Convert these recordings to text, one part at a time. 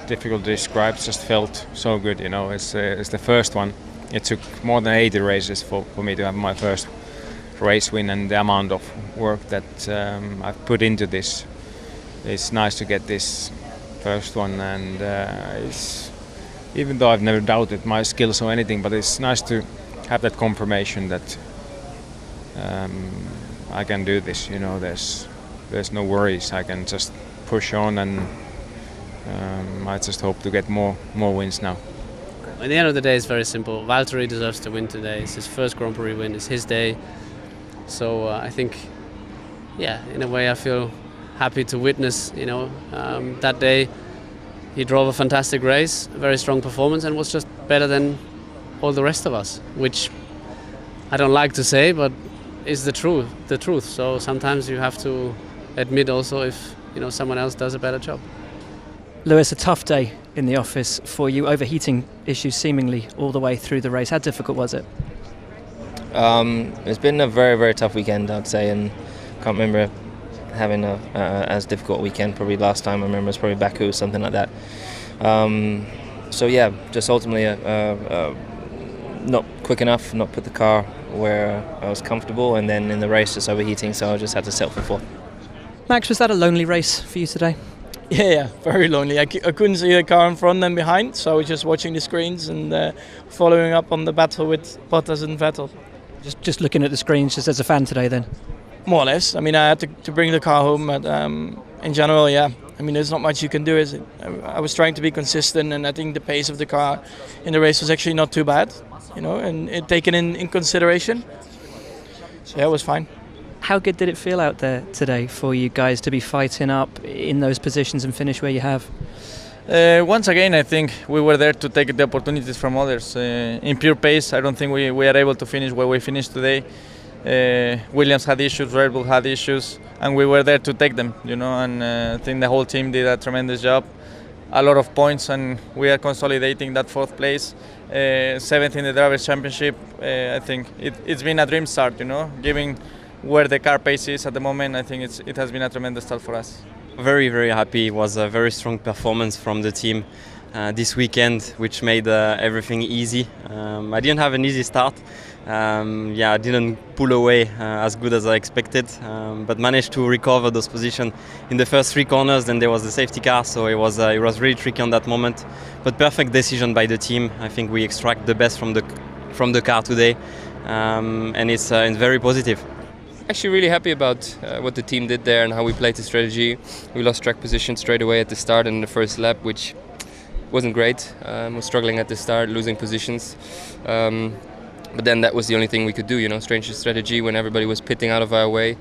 difficult to describe. Just felt so good, you know. It's the first one. It took more than 80 races for me to have my first race win, and the amount of work that I've put into this. It's nice to get this first one, and even though I've never doubted my skills or anything, but it's nice to have that confirmation that I can do this. You know, there's no worries. I can just push on, and I just hope to get more wins now. At the end of the day, it's very simple. Valtteri deserves to win today. It's his first Grand Prix win. It's his day. So I think, yeah, in a way, I feel happy to witness. You know, that day he drove a fantastic race, a very strong performance, and was just better than all the rest of us, which I don't like to say, but is the truth. So sometimes you have to admit also if someone else does a better job. Lewis, a tough day in the office for you, overheating issues seemingly all the way through the race. How difficult was it? It's been a very, very tough weekend, I'd say, and can't remember having a as difficult weekend. Probably last time I remember was probably Baku, something like that. So yeah, just ultimately not quick enough, not put the car where I was comfortable, and then in the race just overheating, so I just had to settle for fourth. Max, was that a lonely race for you today? Yeah, very lonely. I couldn't see the car in front and behind, so I was just watching the screens and following up on the battle with Bottas and Vettel. Just looking at the screens just as a fan today then? More or less. I mean, I had to bring the car home, but in general, yeah. I mean, there's not much you can do. Is it? I was trying to be consistent, and I think the pace of the car in the race was actually not too bad, and it taken in consideration. So yeah, it was fine. How good did it feel out there today for you guys to be fighting up in those positions and finish where you have? Once again, I think we were there to take the opportunities from others. In pure pace, I don't think we are able to finish where we finished today. Williams had issues, Red Bull had issues, and we were there to take them, and I think the whole team did a tremendous job. A lot of points, and we are consolidating that fourth place. 7th in the Drivers' Championship. I think it's been a dream start, given where the car pace is at the moment. I think it has been a tremendous start for us. Very, very happy. It was a very strong performance from the team this weekend, which made everything easy. I didn't have an easy start. I didn't pull away as good as I expected, but managed to recover those positions in the first 3 corners. Then there was the safety car, so it was really tricky on that moment. But perfect decision by the team. I think we extract the best from the car today, and it's very positive. Actually really happy about what the team did there and how we played the strategy. We lost track position straight away at the start in the first lap, which wasn't great. Was struggling at the start, losing positions. But then that was the only thing we could do, strange strategy when everybody was pitting out of our way.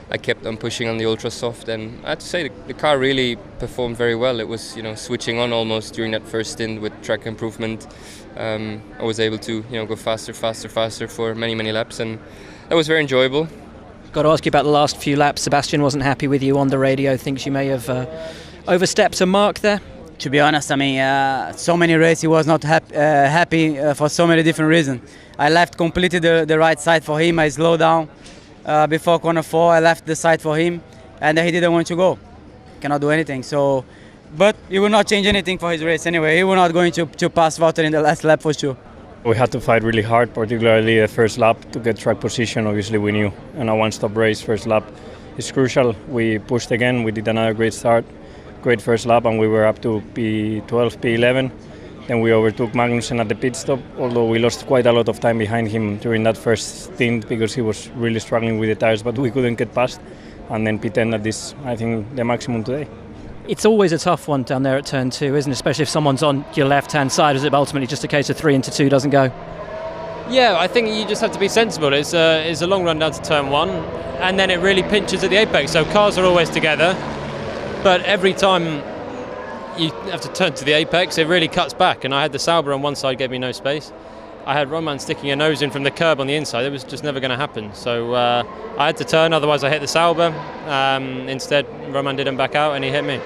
I kept on pushing on the ultra soft, and I have to say the car really performed very well. It was switching on almost during that first stint with track improvement. I was able to go faster for many laps, and that was very enjoyable. Got to ask you about the last few laps. Sebastian wasn't happy with you on the radio, thinks you may have overstepped a mark there. To be honest, I mean, so many races he was not happy for so many different reasons. I left completely the right side for him. I slowed down before corner 4. I left the side for him, and he didn't want to go. Cannot do anything. So, but he will not change anything for his race anyway. He will not going to pass Valtteri in the last lap for sure. We had to fight really hard, particularly the first lap, to get track position. Obviously we knew, and a one-stop race first lap is crucial. We pushed again, we did another great start, great first lap, and we were up to P12, P11. Then we overtook Magnussen at the pit stop, although we lost quite a lot of time behind him during that first stint because he was really struggling with the tires, but we couldn't get past. And then P10 at this, I think, the maximum today. It's always a tough one down there at turn 2, isn't it? Especially if someone's on your left-hand side. Is it ultimately just a case of 3 into 2 doesn't go? Yeah, I think you just have to be sensible. It's a long run down to turn 1, and then it really pinches at the apex. So cars are always together, but every time you have to turn to the apex, it really cuts back. And I had the Sauber on one side, gave me no space. I had Roman sticking a nose in from the curb on the inside. It was just never going to happen. So I had to turn, otherwise I hit the Sauber. Instead, Roman didn't back out and he hit me.